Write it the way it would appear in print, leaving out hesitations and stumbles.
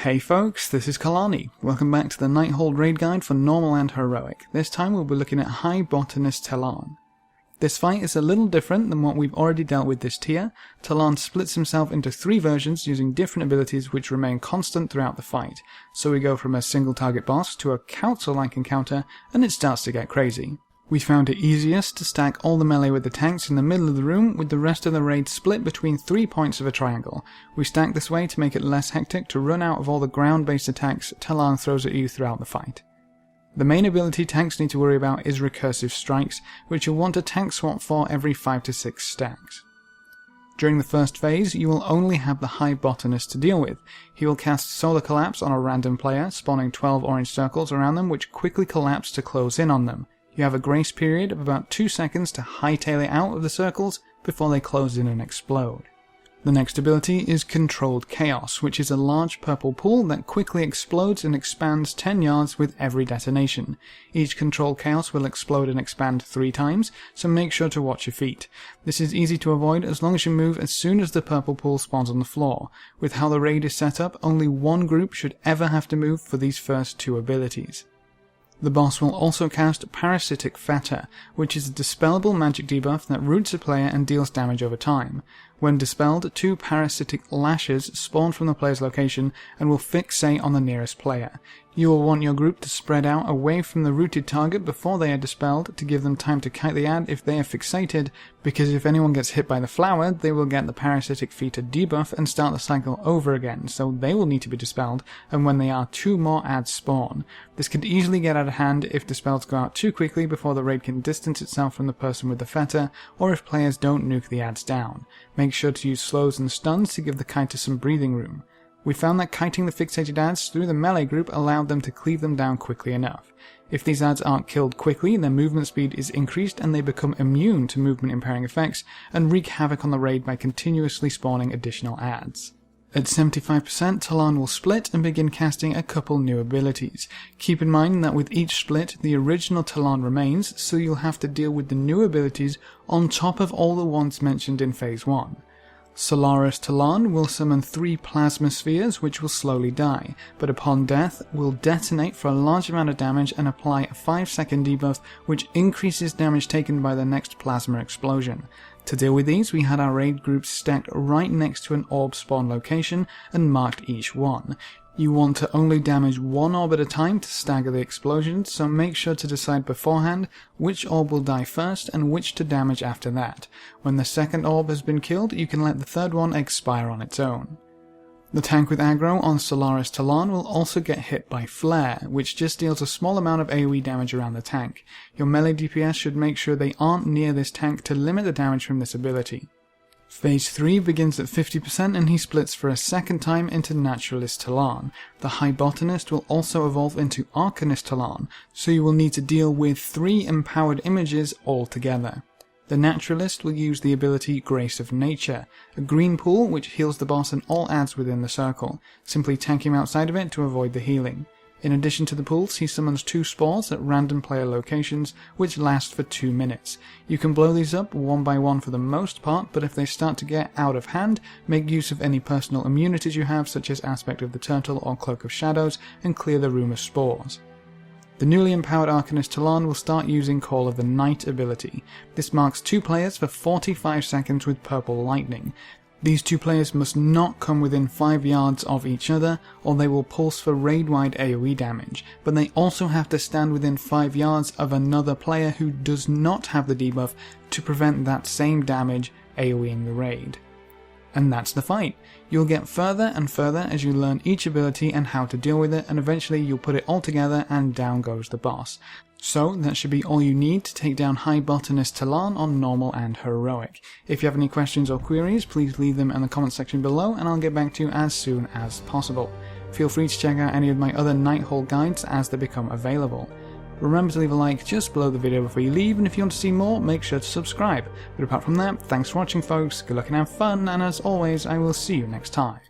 Hey folks, this is Kalani. Welcome back to the Nighthold raid guide for normal and heroic. This time we'll be looking at High Botanist TEL'ARN. This fight is a little different than what we've already dealt with this tier. TEL'ARN splits himself into 3 versions using different abilities which remain constant throughout the fight. So we go from a single target boss to a council-like encounter, and it starts to get crazy. We found it easiest to stack all the melee with the tanks in the middle of the room, with the rest of the raid split between 3 points of a triangle. We stack this way to make it less hectic to run out of all the ground-based attacks TEL'ARN throws at you throughout the fight. The main ability tanks need to worry about is recursive strikes, which you'll want to tank swap for every 5 to 6 stacks. During the first phase, you will only have the High Botanist to deal with. He will cast Solar Collapse on a random player, spawning 12 orange circles around them which quickly collapse to close in on them. You have a grace period of about 2 seconds to hightail it out of the circles before they close in and explode. The next ability is Controlled Chaos, which is a large purple pool that quickly explodes and expands 10 yards with every detonation. Each Controlled Chaos will explode and expand 3 times, so make sure to watch your feet. This is easy to avoid as long as you move as soon as the purple pool spawns on the floor. With how the raid is set up, only one group should ever have to move for these first 2 abilities. The boss will also cast Parasite Fetter, which is a dispellable magic debuff that roots a player and deals damage over time. When dispelled, 2 parasitic lashes spawn from the player's location and will fixate on the nearest player. You will want your group to spread out away from the rooted target before they are dispelled to give them time to kite the ad if they are fixated, because if anyone gets hit by the flower, they will get the Parasitic Fetter debuff and start the cycle over again, so they will need to be dispelled, and when they are, 2 more ads spawn. This could easily get out of hand if dispels go out too quickly before the raid can distance itself from the person with the fetter, or if players don't nuke the ads down. Make sure to use slows and stuns to give the kiter some breathing room. We found that kiting the fixated ads through the melee group allowed them to cleave them down quickly enough. If these ads aren't killed quickly, their movement speed is increased and they become immune to movement impairing effects and wreak havoc on the raid by continuously spawning additional ads. At 75%, TEL'ARN will split and begin casting a couple new abilities. Keep in mind that with each split, the original TEL'ARN remains, so you'll have to deal with the new abilities on top of all the ones mentioned in Phase 1. TEL'ARN will summon 3 plasma spheres which will slowly die, but upon death will detonate for a large amount of damage and apply a 5-second debuff which increases damage taken by the next plasma explosion. To deal with these, we had our raid groups stacked right next to an orb spawn location and marked each one. You want to only damage 1 orb at a time to stagger the explosions, so make sure to decide beforehand which orb will die first and which to damage after that. When the second orb has been killed, you can let the third one expire on its own. The tank with aggro on TEL'ARN will also get hit by Flare, which just deals a small amount of AoE damage around the tank. Your melee DPS should make sure they aren't near this tank to limit the damage from this ability. Phase 3 begins at 50% and he splits for a second time into Naturalist TEL'ARN. The High Botanist will also evolve into Arcanist TEL'ARN, so you will need to deal with 3 empowered images altogether. The Naturalist will use the ability Grace of Nature, a green pool which heals the boss and all ads within the circle. Simply tank him outside of it to avoid the healing. In addition to the pools, he summons 2 spores at random player locations, which last for 2 minutes. You can blow these up one by one for the most part, but if they start to get out of hand, make use of any personal immunities you have, such as Aspect of the Turtle or Cloak of Shadows, and clear the room of spores. The newly empowered Arcanist TEL'ARN will start using Call of the Night ability. This marks 2 players for 45 seconds with purple lightning. These 2 players must not come within 5 yards of each other, or they will pulse for raid-wide AoE damage, but they also have to stand within 5 yards of another player who does not have the debuff to prevent that same damage AoEing the raid. And that's the fight. You'll get further and further as you learn each ability and how to deal with it, and eventually you'll put it all together and down goes the boss. So that should be all you need to take down High Botanist TEL'ARN on normal and heroic. If you have any questions or queries, please leave them in the comment section below and I'll get back to you as soon as possible. Feel free to check out any of my other Nighthold guides as they become available. Remember to leave a like just below the video before you leave, and if you want to see more, make sure to subscribe. But apart from that, thanks for watching folks, good luck and have fun, and as always, I will see you next time.